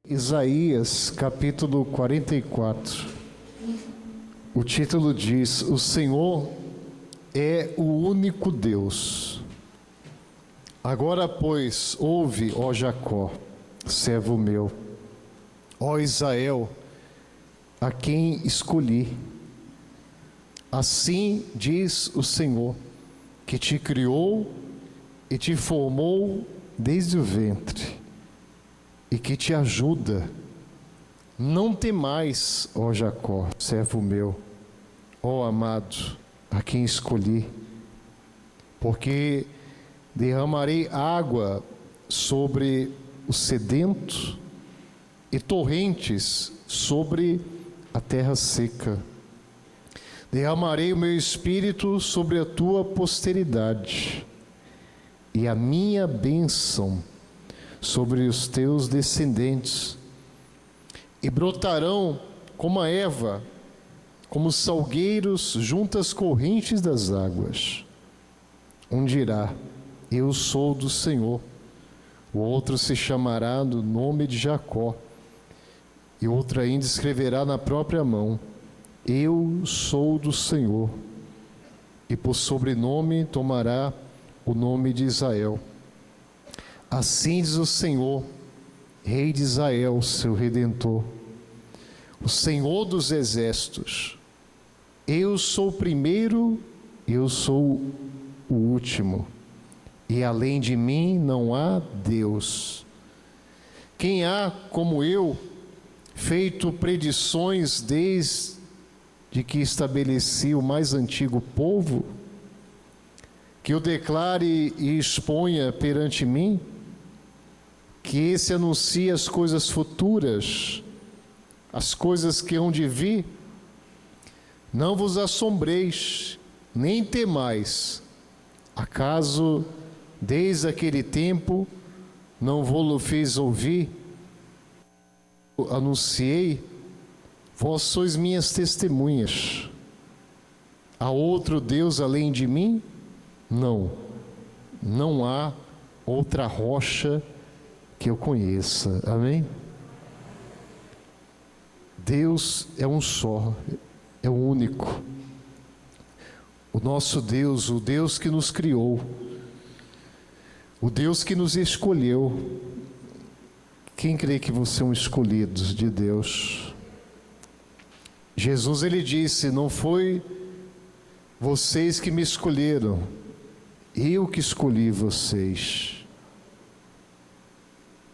Isaías capítulo 44. O título diz: O Senhor é o único Deus. Agora, pois, ouve, ó Jacó, servo meu, ó Israel, a quem escolhi. Assim diz o Senhor, que te criou e te formou desde o ventre, e que te ajuda. Não temais, ó Jacó, servo meu, ó amado, a quem escolhi, porque derramarei água sobre o sedento e torrentes sobre a terra seca. Derramarei o meu espírito sobre a tua posteridade e a minha bênção sobre os teus descendentes, e brotarão como a erva, como os salgueiros junto às correntes das águas. Um dirá: eu sou do Senhor. O outro se chamará do nome de Jacó, e outro ainda escreverá na própria mão: eu sou do Senhor. E por sobrenome tomará o nome de Israel. Assim diz o Senhor, Rei de Israel, seu Redentor, o Senhor dos exércitos: eu sou o primeiro, eu sou o último, e além de mim não há Deus. Quem há como eu, feito predições desde que estabeleci o mais antigo povo, que eu declare e exponha perante mim, que esse anuncie as coisas futuras, as coisas que hão de vir? Não vos assombreis, nem temais, acaso desde aquele tempo não vos fiz ouvir? Anunciei, vós sois minhas testemunhas. Há outro Deus além de mim? Não, não há outra rocha que eu conheça. Amém? Deus é um só, é o único. O nosso Deus, o Deus que nos criou, o Deus que nos escolheu. Quem crê que você é um escolhido de Deus? Jesus, ele disse: não foi vocês que me escolheram, eu que escolhi vocês.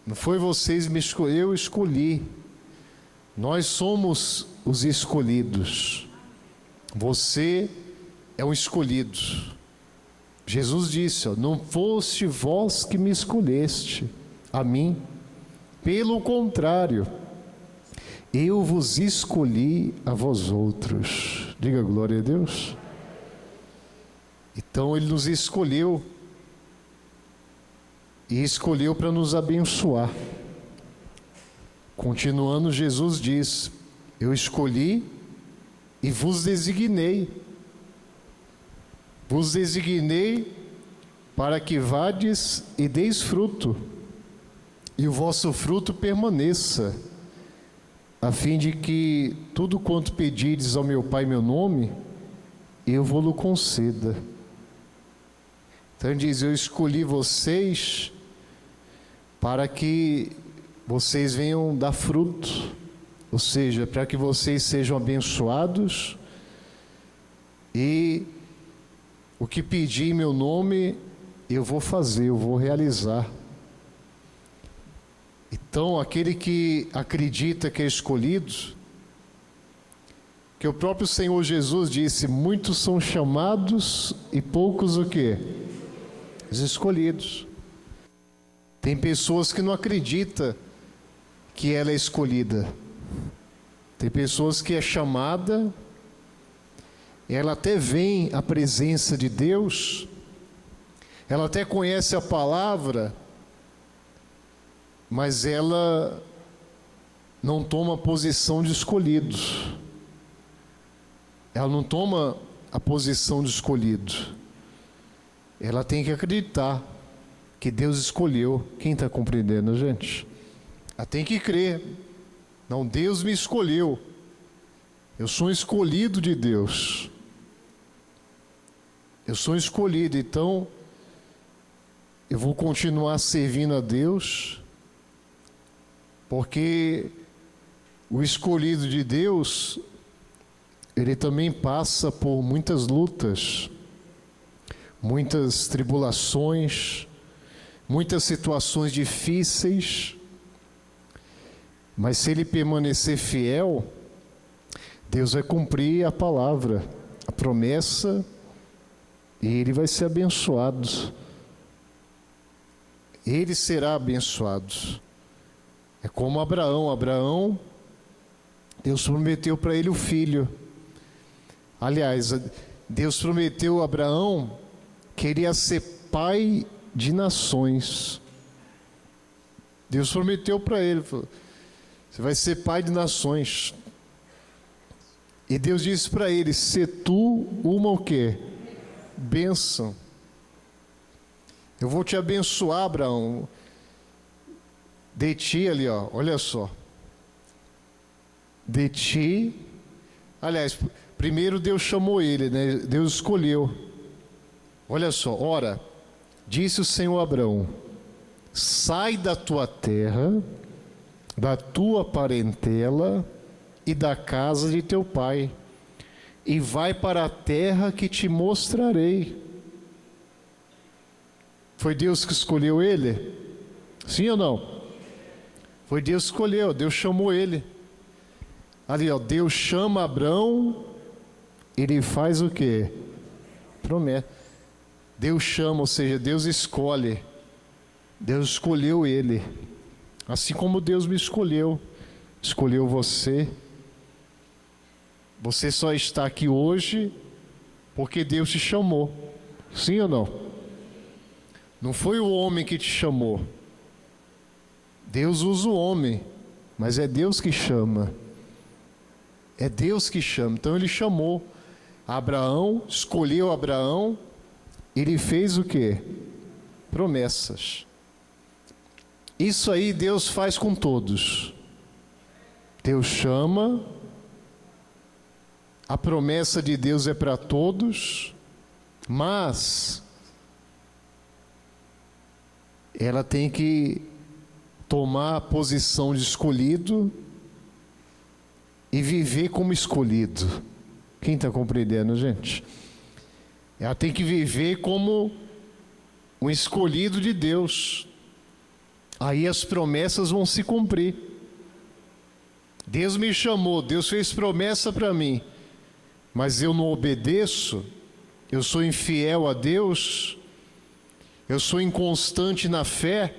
Não foi vocês me escolheram, eu escolhi. Nós somos os escolhidos. Você é um escolhido. Jesus disse: não foste vós que me escolheste a mim, pelo contrário, eu vos escolhi a vós outros. Diga glória a Deus. Então ele nos escolheu, e escolheu para nos abençoar. Continuando, Jesus diz: eu escolhi e vos designei. Vos designei para que vades e deis fruto, e o vosso fruto permaneça, a fim de que tudo quanto pedirdes ao meu Pai em meu nome, eu vos conceda. Então ele diz: eu escolhi vocês para que vocês venham dar fruto, ou seja, para que vocês sejam abençoados, e o que pedir em meu nome, eu vou fazer, eu vou realizar. Então, aquele que acredita que é escolhido, que o próprio Senhor Jesus disse: muitos são chamados e poucos o quê? Os escolhidos. Tem pessoas que não acreditam que ela é escolhida. Tem pessoas que é chamada, ela até vem à presença de Deus, ela até conhece a palavra, mas ela não toma a posição de escolhido. Ela não toma a posição de escolhido. Ela tem que acreditar que Deus escolheu. Quem está compreendendo, gente? Tem que crer. Não, Deus me escolheu. Eu sou um escolhido de Deus. Eu sou um escolhido, então eu vou continuar servindo a Deus, porque o escolhido de Deus, ele também passa por muitas lutas, muitas tribulações, muitas situações difíceis, mas se ele permanecer fiel, Deus vai cumprir a palavra, a promessa, e ele vai ser abençoado. Ele será abençoado. É como Abraão. Abraão, Deus prometeu para ele o filho. Aliás, Deus prometeu a Abraão que ele ia ser pai de nações. Deus prometeu para ele, você vai ser pai de nações. E Deus disse para ele, se tu uma o quê? Bênção. Eu vou te abençoar, Abraão. De ti ali, ó, olha só. De ti. Aliás, primeiro Deus chamou ele, né? Deus escolheu. Olha só, ora, disse o Senhor a Abraão: sai da tua terra, da tua parentela e da casa de teu pai, e vai para a terra que te mostrarei. Foi Deus que escolheu ele? Sim ou não? Foi Deus que escolheu, Deus chamou ele. Ali, ó, Deus chama Abraão, ele faz o quê? Promete. Deus chama, ou seja, Deus escolhe. Deus escolheu ele. Assim como Deus me escolheu. Escolheu você. Você só está aqui hoje porque Deus te chamou. Sim ou não? Não foi o homem que te chamou. Deus usa o homem, mas é Deus que chama. É Deus que chama. Então ele chamou Abraão, escolheu Abraão, ele fez o quê? Promessas. Isso aí Deus faz com todos. Deus chama, a promessa de Deus é para todos, mas ela tem que tomar a posição de escolhido e viver como escolhido. Quem está compreendendo, gente? Ela tem que viver como um escolhido de Deus. Aí as promessas vão se cumprir. Deus me chamou, Deus fez promessa para mim, mas eu não obedeço, eu sou infiel a Deus, eu sou inconstante na fé.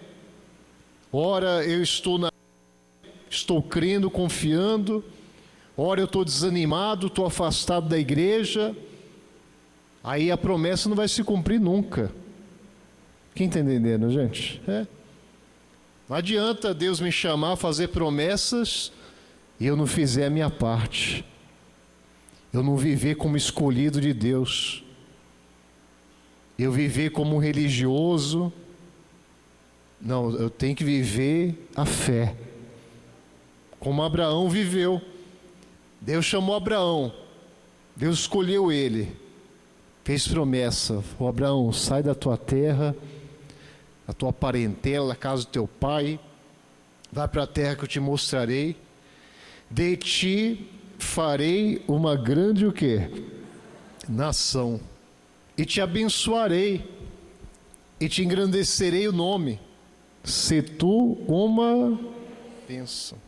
Ora eu estou crendo, confiando, ora eu estou desanimado, estou afastado da igreja. Aí a promessa não vai se cumprir nunca. Quem está entendendo, gente? Não adianta Deus me chamar, fazer promessas e eu não fizer a minha parte. Eu não viver como escolhido de Deus. Eu viver como um religioso. Não, eu tenho que viver a fé. Como Abraão viveu. Deus chamou Abraão. Deus escolheu ele. Fez promessa. Falou: Abraão, sai da tua terra, da tua parentela, da casa do teu pai. Vai para a terra que eu te mostrarei. De ti farei uma grande o quê? Nação. E te abençoarei. E te engrandecerei o nome. Se tu uma bênção.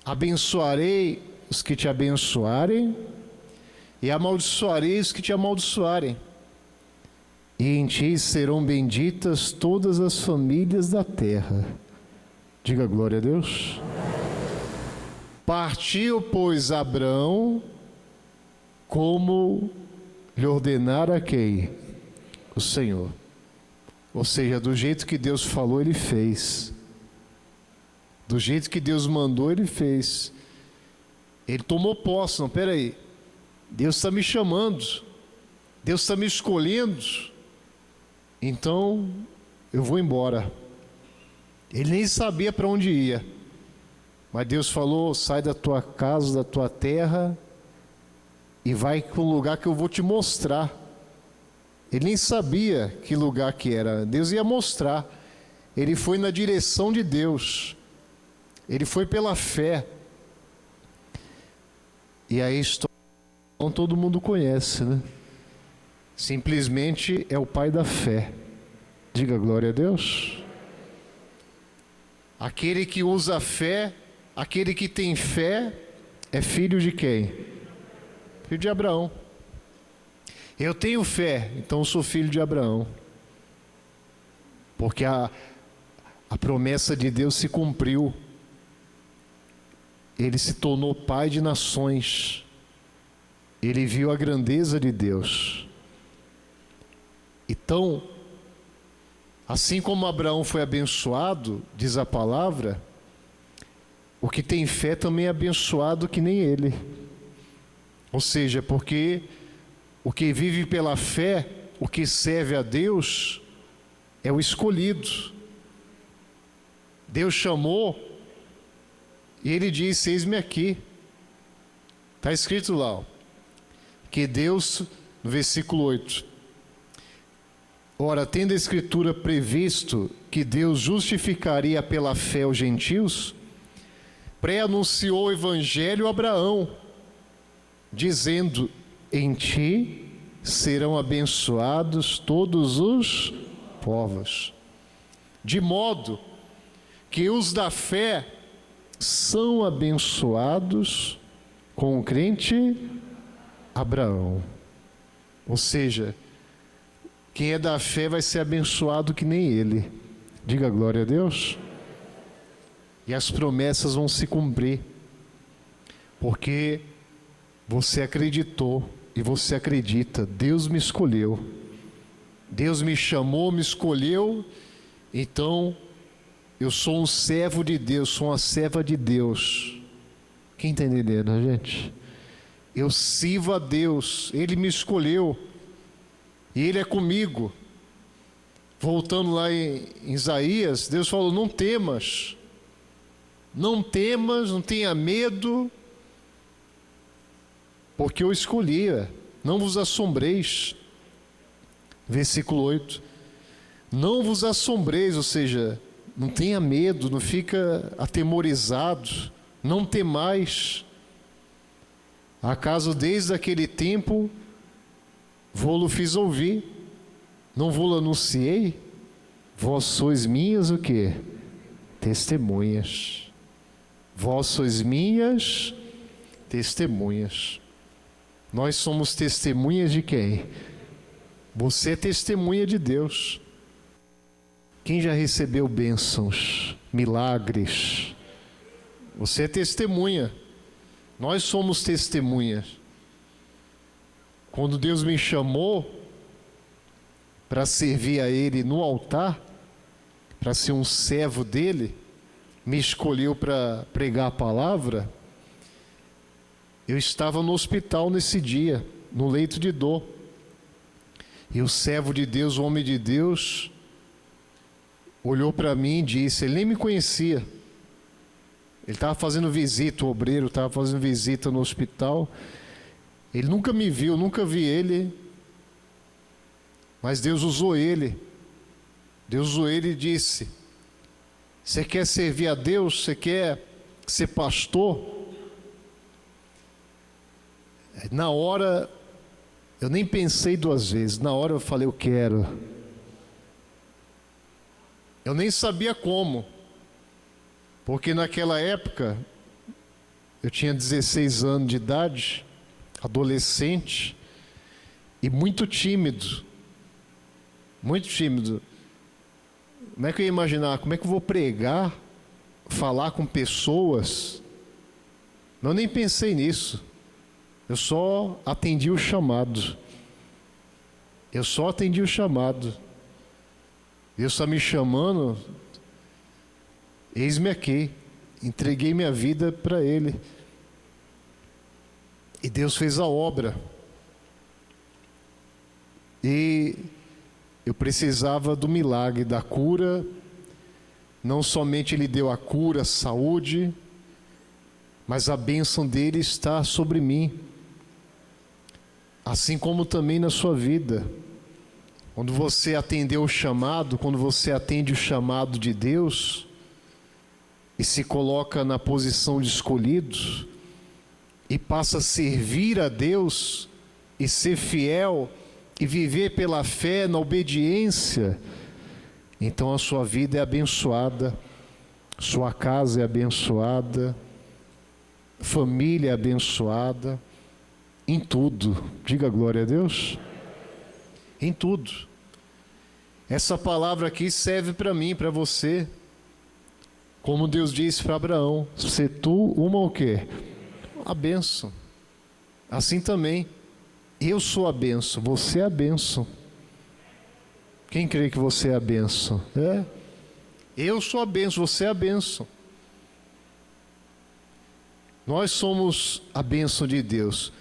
Abençoarei os que te abençoarem, e amaldiçoarei os que te amaldiçoarem. E em ti serão benditas todas as famílias da terra. Diga glória a Deus. Partiu, pois, Abrão, como lhe ordenara quem? O Senhor. Ou seja, do jeito que Deus falou, ele fez. Do jeito que Deus mandou, ele fez. Ele tomou posse. Não, peraí. Deus está me chamando. Deus está me escolhendo. Então, eu vou embora. Ele nem sabia para onde ia. Mas Deus falou: sai da tua casa, da tua terra e vai para um lugar que eu vou te mostrar. Ele nem sabia que lugar que era. Deus ia mostrar. Ele foi na direção de Deus. Ele foi pela fé. E a história todo mundo conhece, né? Simplesmente é o pai da fé. Diga glória a Deus. Aquele que usa a fé, aquele que tem fé, é filho de quem? Filho de Abraão. Eu tenho fé, então eu sou filho de Abraão. Porque a promessa de Deus se cumpriu. Ele se tornou pai de nações. Ele viu a grandeza de Deus. Então, assim como Abraão foi abençoado, diz a palavra, o que tem fé também é abençoado que nem ele. Ou seja, porque o que vive pela fé, o que serve a Deus, é o escolhido. Deus chamou e ele disse: eis-me aqui. Está escrito lá, ó, que Deus, no versículo 8, ora, tendo a Escritura previsto que Deus justificaria pela fé os gentios, pré-anunciou o Evangelho a Abraão, dizendo: em ti serão abençoados todos os povos. De modo que os da fé são abençoados com o crente Abraão. Ou seja, quem é da fé vai ser abençoado que nem ele. Diga glória a Deus. E as promessas vão se cumprir, porque você acreditou e você acredita. Deus me escolheu, Deus me chamou, me escolheu. Então eu sou um servo de Deus, sou uma serva de Deus. Quem está entendendo, gente? Eu sirvo a Deus, Ele me escolheu e Ele é comigo. Voltando lá em Isaías, Deus falou: não temas, não temas, não tenha medo, porque eu escolhi, não vos assombreis. Versículo 8, não vos assombreis, ou seja, não tenha medo, não fica atemorizado, não temais. Acaso desde aquele tempo vô-lo fiz ouvir, não vô-lo anunciei? Vós sois minhas o quê? Testemunhas. Vós sois minhas testemunhas. Nós somos testemunhas de quem? Você é testemunha de Deus. Quem já recebeu bênçãos, milagres? Você é testemunha. Nós somos testemunhas. Quando Deus me chamou para servir a Ele no altar, para ser um servo dEle, me escolheu para pregar a palavra, eu estava no hospital nesse dia, no leito de dor. E o servo de Deus, o homem de Deus, olhou para mim e disse, ele nem me conhecia, ele estava fazendo visita, o obreiro estava fazendo visita no hospital, ele nunca me viu, nunca vi ele, mas Deus usou ele e disse, você quer servir a Deus, você quer ser pastor? Na hora, eu nem pensei duas vezes, na hora eu falei, eu quero. Eu nem sabia como, porque naquela época, eu tinha 16 anos de idade, adolescente, e muito tímido. Muito tímido. Como é que eu ia imaginar? Como é que eu vou pregar, falar com pessoas? Eu nem pensei nisso. Eu só atendi o chamado. Deus está me chamando, eis-me aqui. Entreguei minha vida para Ele. E Deus fez a obra. E eu precisava do milagre, da cura. Não somente Ele deu a cura, a saúde, mas a bênção dele está sobre mim, assim como também na sua vida. Quando você atendeu o chamado, quando você atende o chamado de Deus e se coloca na posição de escolhidos e passa a servir a Deus e ser fiel e viver pela fé, na obediência, então a sua vida é abençoada, sua casa é abençoada, família é abençoada, em tudo. Diga glória a Deus. Em tudo. Essa palavra aqui serve para mim, para você. Como Deus disse para Abraão: se tu uma o quê? A bênção. Assim também, eu sou a bênção, você é a bênção. Quem crê que você é a bênção? É? Eu sou a bênção, você é a bênção. Nós somos a bênção de Deus.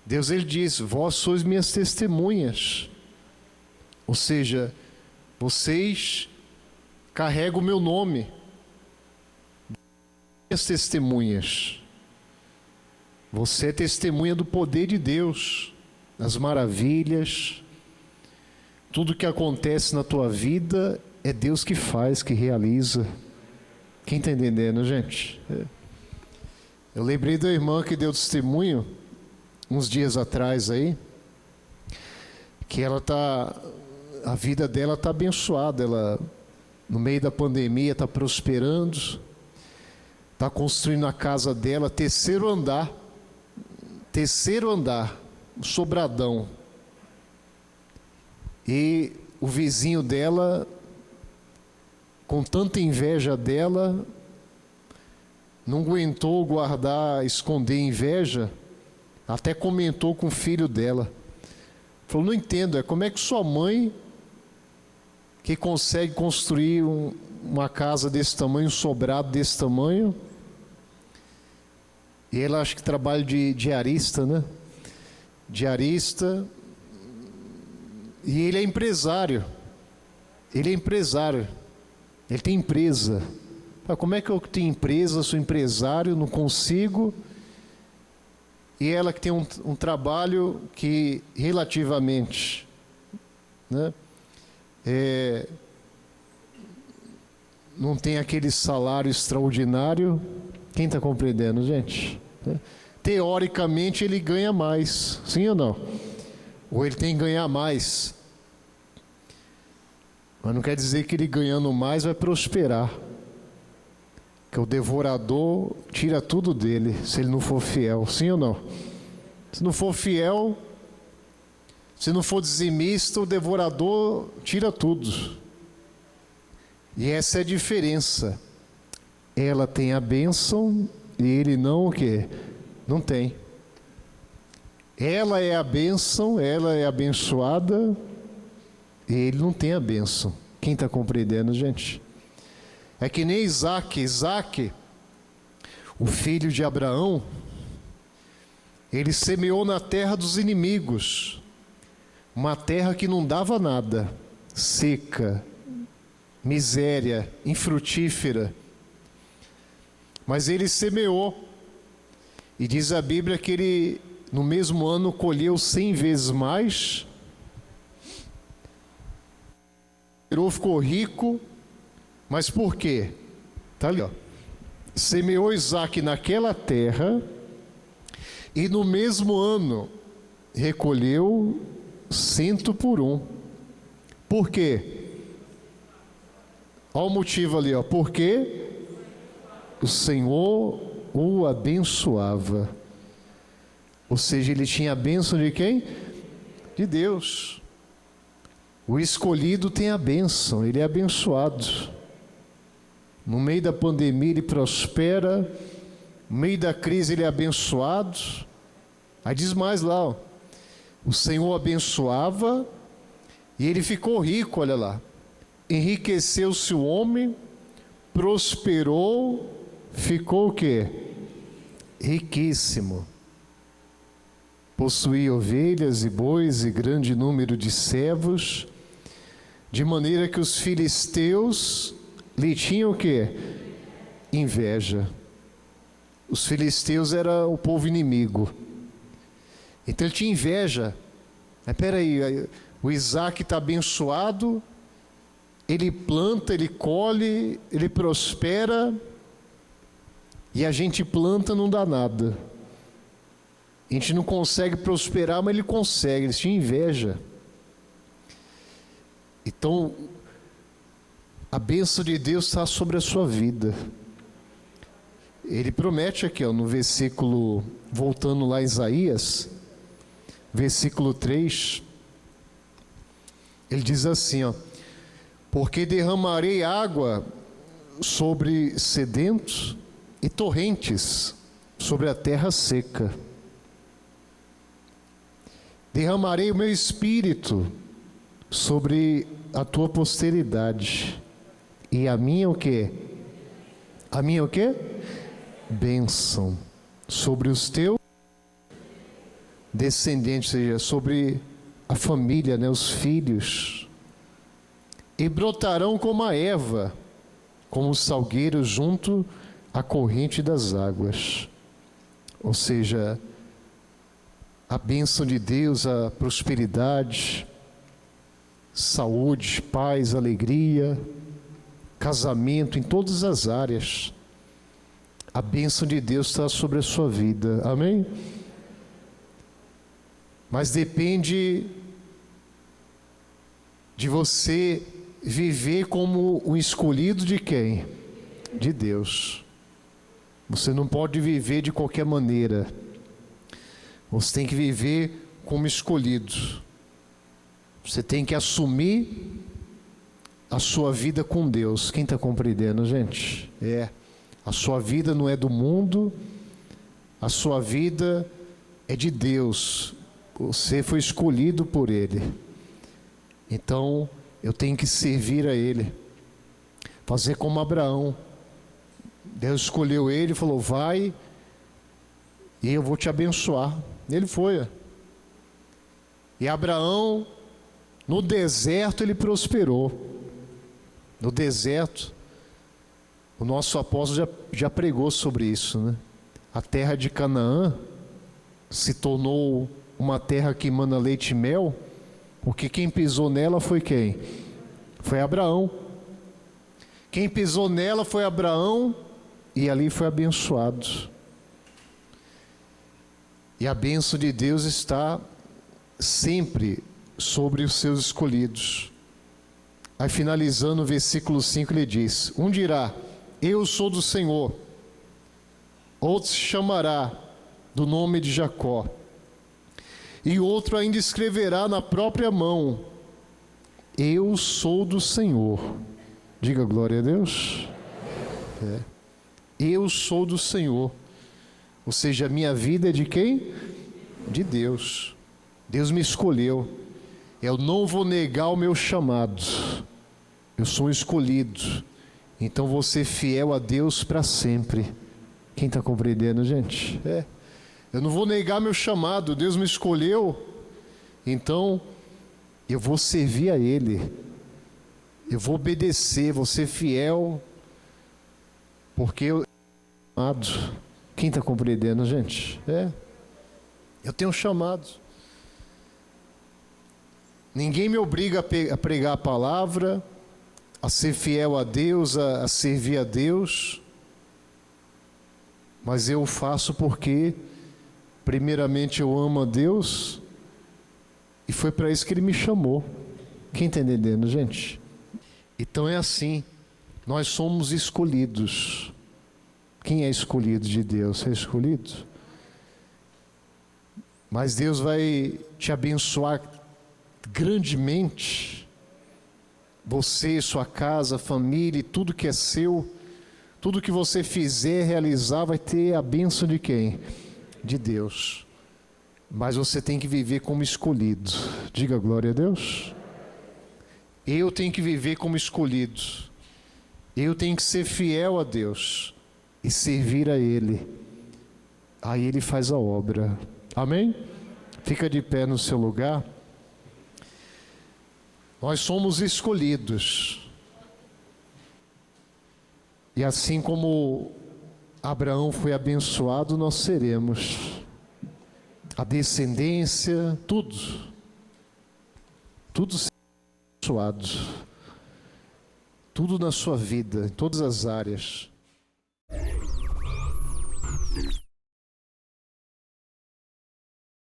Deus, ele diz: vós sois minhas testemunhas. Ou seja, vocês carregam o meu nome. Minhas testemunhas. Você é testemunha do poder de Deus, das maravilhas. Tudo que acontece na tua vida é Deus que faz, que realiza. Quem está entendendo, gente? Eu lembrei da irmã que deu testemunho uns dias atrás aí, que a vida dela está abençoada. Ela, no meio da pandemia, está prosperando, está construindo a casa dela, terceiro andar, sobradão. E o vizinho dela, com tanta inveja dela, não aguentou esconder inveja, até comentou com o filho dela. Falou: não entendo, como é que sua mãe, que consegue construir uma casa desse tamanho, um sobrado desse tamanho, e ela acho que trabalha de diarista, né? Diarista, e ele é empresário. Ele tem empresa. Como é que eu tenho empresa, sou empresário, não consigo? E ela que tem um trabalho que relativamente, né, não tem aquele salário extraordinário. Quem está compreendendo, gente? Teoricamente ele ganha mais, sim ou não? Ou ele tem que ganhar mais. Mas não quer dizer que ele ganhando mais vai prosperar. Que o devorador tira tudo dele, se ele não for fiel, sim ou não? Se não for fiel, se não for dizimista, o devorador tira tudo. E essa é a diferença. Ela tem a bênção e ele não o quê? Não tem. Ela é a bênção, ela é abençoada e ele não tem a bênção. Quem está compreendendo, gente? É que nem Isaac, o filho de Abraão, ele semeou na terra dos inimigos, uma terra que não dava nada, seca, miséria, infrutífera. Mas ele semeou, e diz a Bíblia que ele, no mesmo ano, colheu 100 vezes mais, ficou rico. Mas por quê? Está ali, ó. Semeou Isaac naquela terra, e no mesmo ano recolheu 100 por 1. Por quê? Olha o motivo ali, ó. Porque o Senhor o abençoava. Ou seja, ele tinha a bênção de quem? De Deus. O escolhido tem a bênção, ele é abençoado. No meio da pandemia ele prospera, no meio da crise ele é abençoado. Aí diz mais lá, ó, o Senhor abençoava e ele ficou rico, olha lá. Enriqueceu-se o homem, prosperou, ficou o quê? Riquíssimo. Possuía ovelhas e bois e grande número de servos, de maneira que os filisteus lhe tinham o quê? Inveja. Os filisteus eram o povo inimigo. Então ele tinha inveja. Espera aí, o Isaac está abençoado, ele planta, ele colhe, ele prospera, e a gente planta, não dá nada. A gente não consegue prosperar, mas ele consegue. Eles tinham inveja. Então, a bênção de Deus está sobre a sua vida. Ele promete aqui, ó, no versículo, voltando lá a Isaías, versículo 3, ele diz assim, ó: porque derramarei água sobre sedentos e torrentes sobre a terra seca. Derramarei o meu espírito sobre a tua posteridade. E a minha o quê? A minha o quê? Bênção sobre os teus descendentes, ou seja, sobre a família, né, os filhos. E brotarão como a erva, como os salgueiros junto à corrente das águas. Ou seja, a bênção de Deus, a prosperidade, saúde, paz, alegria, casamento, em todas as áreas. A bênção de Deus está sobre a sua vida. Amém? Mas depende de você viver como um escolhido de quem? De Deus. Você não pode viver de qualquer maneira. Você tem que viver como escolhido. Você tem que assumir a sua vida com Deus. Quem está compreendendo, gente? A sua vida não é do mundo, a sua vida é de Deus. Você foi escolhido por Ele. Então, eu tenho que servir a Ele. Fazer como Abraão. Deus escolheu ele e falou: vai, e eu vou te abençoar. Ele foi. E Abraão, no deserto, ele prosperou. No deserto, o nosso apóstolo já pregou sobre isso, né? A terra de Canaã se tornou uma terra que emana leite e mel, porque quem pisou nela foi quem? Foi Abraão. Quem pisou nela foi Abraão, e ali foi abençoado. E a bênção de Deus está sempre sobre os seus escolhidos. Aí, finalizando o versículo 5, ele diz: um dirá: eu sou do Senhor. Outro se chamará do nome de Jacó. E outro ainda escreverá na própria mão: eu sou do Senhor. Diga glória a Deus. Eu sou do Senhor. Ou seja, a minha vida é de quem? De Deus. Deus me escolheu. Eu não vou negar o meu chamado. Eu sou um escolhido. Então vou ser fiel a Deus para sempre. Quem está compreendendo, gente? Eu não vou negar meu chamado. Deus me escolheu. Então eu vou servir a Ele. Eu vou obedecer, vou ser fiel. Porque eu chamado. Quem está compreendendo, gente? Eu tenho um chamado. Ninguém me obriga a pregar a palavra, a ser fiel a Deus, a servir a Deus. Mas eu o faço porque, primeiramente, eu amo a Deus, e foi para isso que Ele me chamou. Quem está entendendo, gente? Então é assim, nós somos escolhidos. Quem é escolhido de Deus? É escolhido? Mas Deus vai te abençoar grandemente. Você, sua casa, família, tudo que é seu, tudo que você fizer, realizar, vai ter a bênção de quem? De Deus. Mas você tem que viver como escolhido. Diga glória a Deus. Eu tenho que viver como escolhido. Eu tenho que ser fiel a Deus e servir a Ele. Aí Ele faz a obra. Amém? Fica de pé no seu lugar. Nós somos escolhidos. E assim como Abraão foi abençoado, nós seremos. A descendência, tudo será abençoado. Tudo na sua vida, em todas as áreas.